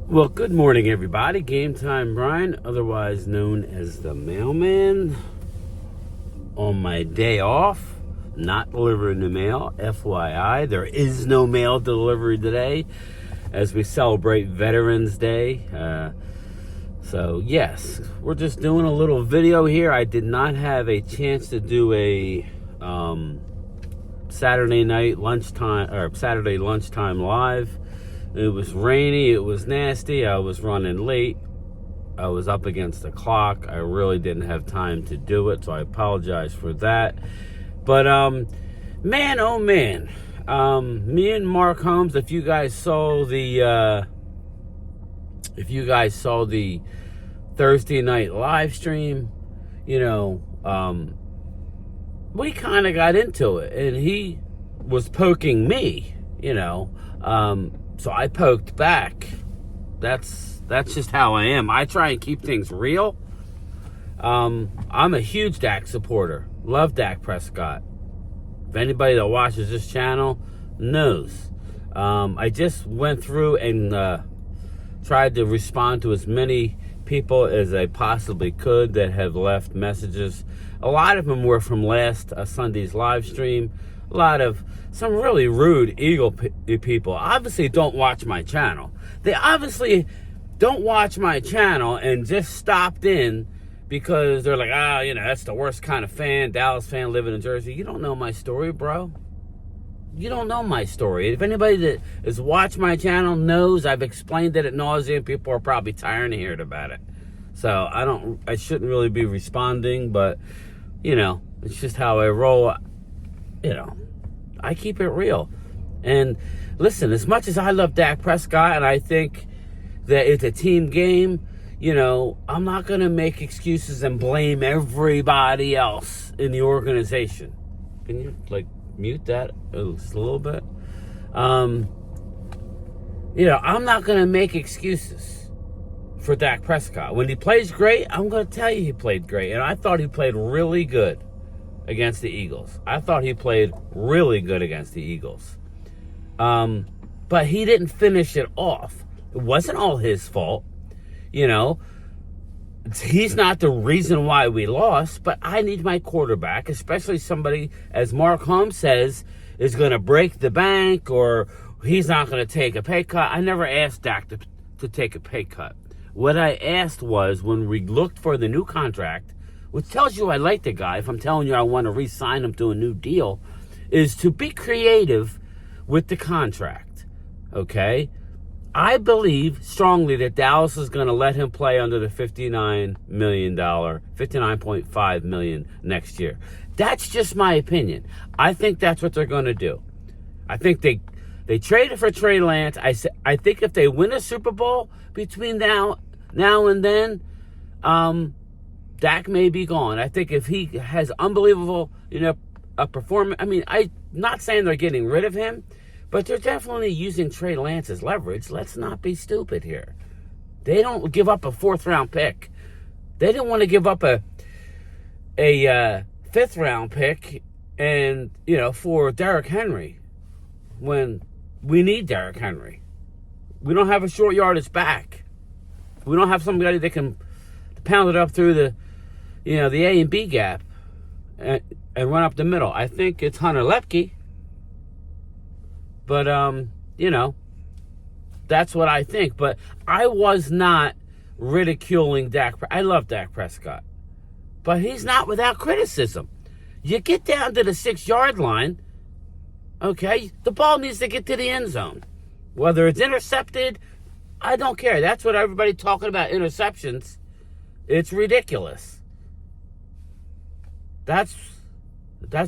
Well, good morning, everybody. Game Time Brian, otherwise known as the Mailman. On my day off, not delivering the mail. FYI, there is no mail delivery today as we celebrate Veterans Day. So, yes, we're just doing a little video here. I did not have a chance to do a Saturday lunchtime live. It was rainy, it was nasty, I was running late, I was up against the clock, I really didn't have time to do it, so I apologize for that. But, man, oh man, me and Mark Holmes, if you guys saw the Thursday night live stream, we kind of got into it, and he was poking me, so I poked back. That's just how I am. I try and keep things real. I'm a huge Dak supporter. Love Dak Prescott. If anybody that watches this channel knows. I just went through and tried to respond to as many people as I possibly could that have left messages. A lot of them were from last Sunday's live stream. A lot of some really rude Eagle people obviously don't watch my channel. They obviously don't watch my channel and just stopped in because they're like, that's the worst kind of fan, Dallas fan living in Jersey. You don't know my story, bro. You don't know my story. If anybody that has watched my channel knows I've explained it ad nauseum, people are probably tired of hearing about it. So I shouldn't really be responding, but it's just how I roll. I keep it real. And listen, as much as I love Dak Prescott and I think that it's a team game, I'm not going to make excuses and blame everybody else in the organization. Can you, mute that just a little bit? I'm not going to make excuses for Dak Prescott. When he plays great, I'm going to tell you he played great. And I thought he played really good against the Eagles. I thought he played really good against the Eagles. But he didn't finish it off. It wasn't all his fault. He's not the reason why we lost, but I need my quarterback, especially somebody, as Mark Holmes says, is going to break the bank or he's not going to take a pay cut. I never asked Dak to take a pay cut. What I asked was, when we looked for the new contract, which tells you I like the guy, if I'm telling you I want to re-sign him to a new deal, is to be creative with the contract, okay? I believe strongly that Dallas is going to let him play under the $59.5 million next year. That's just my opinion. I think that's what they're going to do. I think they traded for Trey Lance. I think if they win a Super Bowl between now and then, Dak may be gone. I think if he has unbelievable, a performance. I mean, I'm not saying they're getting rid of him, but they're definitely using Trey Lance as leverage. Let's not be stupid here. They don't give up a 4th-round pick. They didn't want to give up a 5th-round pick and, for Derrick Henry when we need Derrick Henry. We don't have a short yardage back. We don't have somebody that can pound it up through the A and B gap and run up the middle. I think it's Hunter Lepke. But, that's what I think. But I was not ridiculing Dak. I love Dak Prescott. But he's not without criticism. You get down to the 6-yard line, okay? The ball needs to get to the end zone. Whether it's intercepted, I don't care. That's what everybody talking about, interceptions. It's ridiculous. That's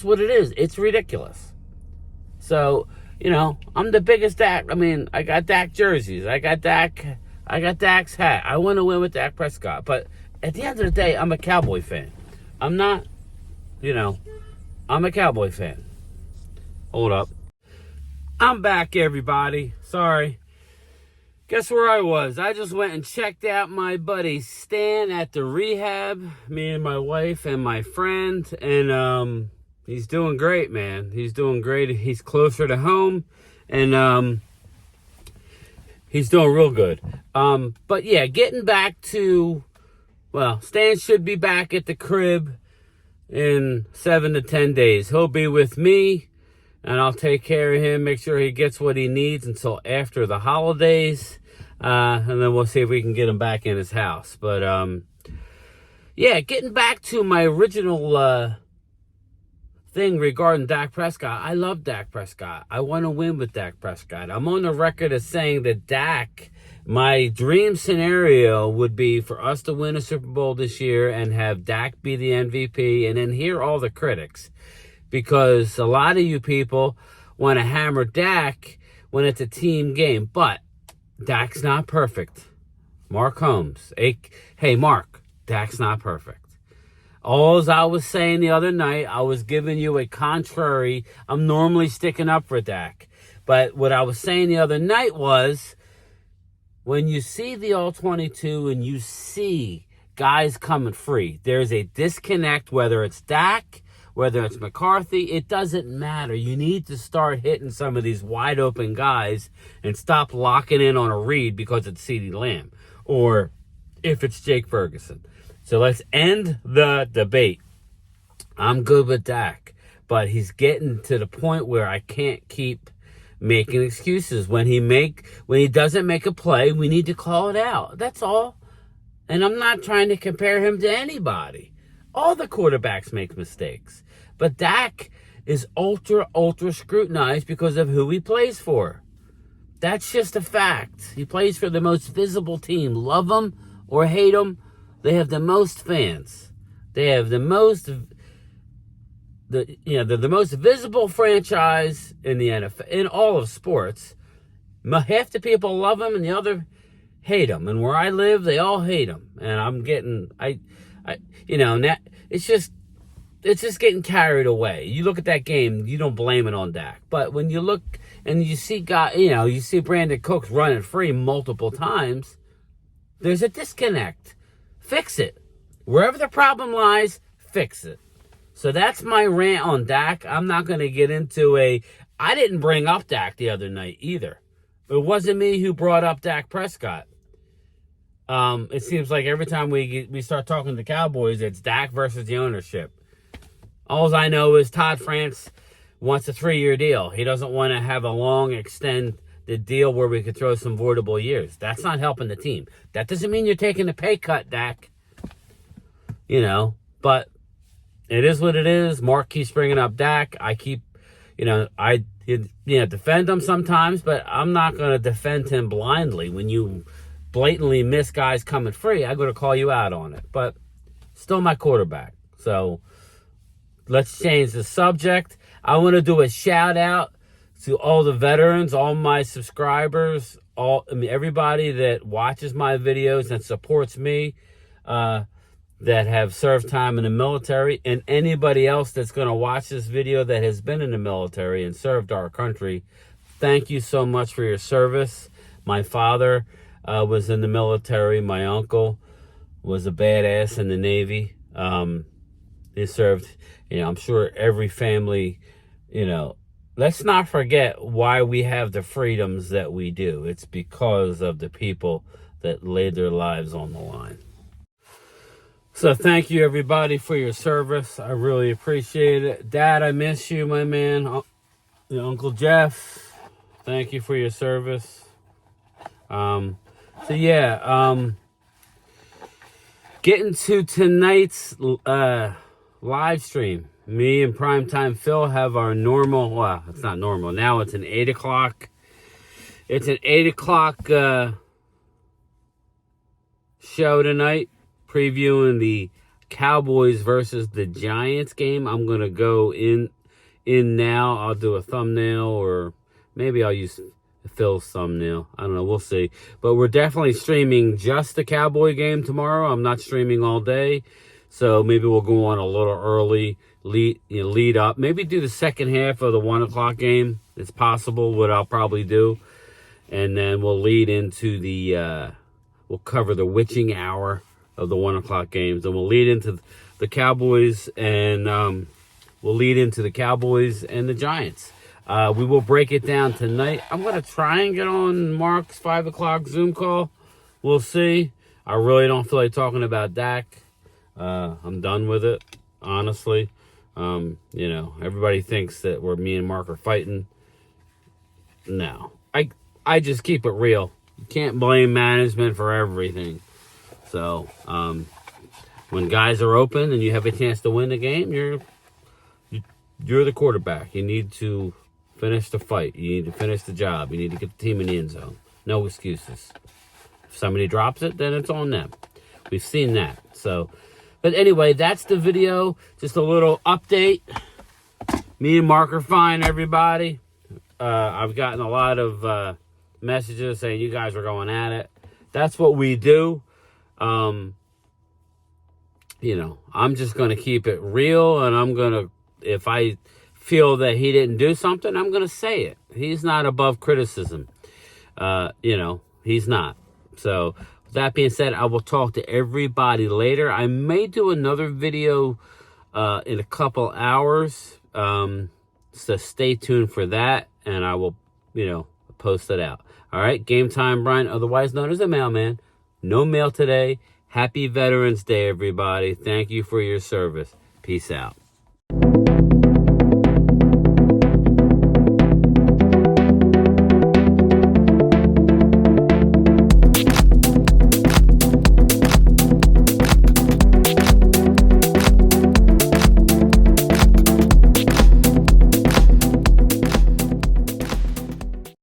what it is. It's ridiculous. So, I'm the biggest Dak. I mean, I got Dak jerseys. I got Dak's hat. I want to win with Dak Prescott. But at the end of the day, I'm a Cowboy fan. I'm not, I'm a Cowboy fan. Hold up. I'm back, everybody. Sorry. Guess where I was? I just went and checked out my buddy Stan at the rehab. Me and my wife and my friend. And he's doing great, man. He's doing great. He's closer to home. And He's doing real good. But yeah, getting back to, well, Stan should be back at the crib in 7 to 10 days. He'll be with me, and I'll take care of him, make sure he gets what he needs until after the holidays. And then we'll see if we can get him back in his house. But, yeah, getting back to my original thing regarding Dak Prescott. I love Dak Prescott. I want to win with Dak Prescott. I'm on the record as saying that Dak, my dream scenario would be for us to win a Super Bowl this year and have Dak be the MVP and then hear all the critics. Because a lot of you people want to hammer Dak when it's a team game. But Dak's not perfect. Mark Holmes. Hey, Mark, Dak's not perfect. All I was saying the other night, I was giving you a contrary. I'm normally sticking up for Dak. But what I was saying the other night was, when you see the All-22 and you see guys coming free, there's a disconnect, whether it's Dak, whether it's McCarthy, it doesn't matter. You need to start hitting some of these wide open guys and stop locking in on a read because it's CeeDee Lamb or if it's Jake Ferguson. So let's end the debate. I'm good with Dak, but he's getting to the point where I can't keep making excuses. When he doesn't make a play, we need to call it out. That's all. And I'm not trying to compare him to anybody. All the quarterbacks make mistakes. But Dak is ultra scrutinized because of who he plays for. That's just a fact. He plays for the most visible team. Love him or hate him, they have the most fans. They have the most, they're the most visible franchise in the NFL, in all of sports. Half the people love him and the other hate him. And where I live, they all hate him. And I'm getting, it's just getting carried away. You look at that game, you don't blame it on Dak. But when you look and you see you see Brandon Cooks running free multiple times, there's a disconnect. Fix it. Wherever the problem lies, fix it. So that's my rant on Dak. I'm not going to get into I didn't bring up Dak the other night either. It wasn't me who brought up Dak Prescott. It seems like every time we start talking to Cowboys, it's Dak versus the ownership. All I know is Todd France wants a 3-year deal. He doesn't want to have a long extended deal where we could throw some voidable years. That's not helping the team. That doesn't mean you're taking a pay cut, Dak. But it is what it is. Mark keeps bringing up Dak. I keep, defend him sometimes, but I'm not going to defend him blindly. When you blatantly miss guys coming free, I'm going to call you out on it. But still my quarterback. So let's change the subject. I want to do a shout out to all the veterans, all my subscribers, everybody that watches my videos and supports me, that have served time in the military, and anybody else that's going to watch this video that has been in the military and served our country. Thank you so much for your service. My father was in the military. My uncle was a badass in the Navy. He served, I'm sure every family, let's not forget why we have the freedoms that we do. It's because of the people that laid their lives on the line. So thank you, everybody, for your service. I really appreciate it. Dad, I miss you, my man. Uncle Jeff, thank you for your service. Getting to tonight's live stream. Me and Primetime Phil have our normal, well, it's not normal. Now it's an 8 o'clock. It's an 8 o'clock show tonight, previewing the Cowboys versus the Giants game. I'm going to go in now. I'll do a thumbnail, or maybe I'll use Phil's thumbnail. I don't know. We'll see. But we're definitely streaming just the Cowboy game tomorrow. I'm not streaming all day. So maybe we'll go on a little early, lead up. Maybe do the second half of the 1 o'clock game. It's possible what I'll probably do. And then we'll lead into we'll cover the witching hour of the 1 o'clock games. And we'll lead into the Cowboys and the Giants. We will break it down tonight. I'm going to try and get on Mark's 5 o'clock Zoom call. We'll see. I really don't feel like talking about Dak. I'm done with it, honestly. You know, everybody thinks that me and Mark are fighting. No. I just keep it real. You can't blame management for everything. So, when guys are open and you have a chance to win the game, you're the quarterback. You need to finish the fight. You need to finish the job. You need to get the team in the end zone. No excuses. If somebody drops it, then it's on them. We've seen that. So, but anyway, that's the video. Just a little update. Me and Mark are fine, everybody. I've gotten a lot of messages saying you guys are going at it. That's what we do. You know, I'm just going to keep it real, and I'm going to, if I feel that he didn't do something, I'm going to say it. He's not above criticism. You know, he's not. So, with that being said, I will talk to everybody later. I may do another video in a couple hours. So stay tuned for that, and I will, you know, post it out. All right, Game Time Brian, otherwise known as the Mailman. No mail today. Happy Veterans Day, everybody. Thank you for your service. Peace out.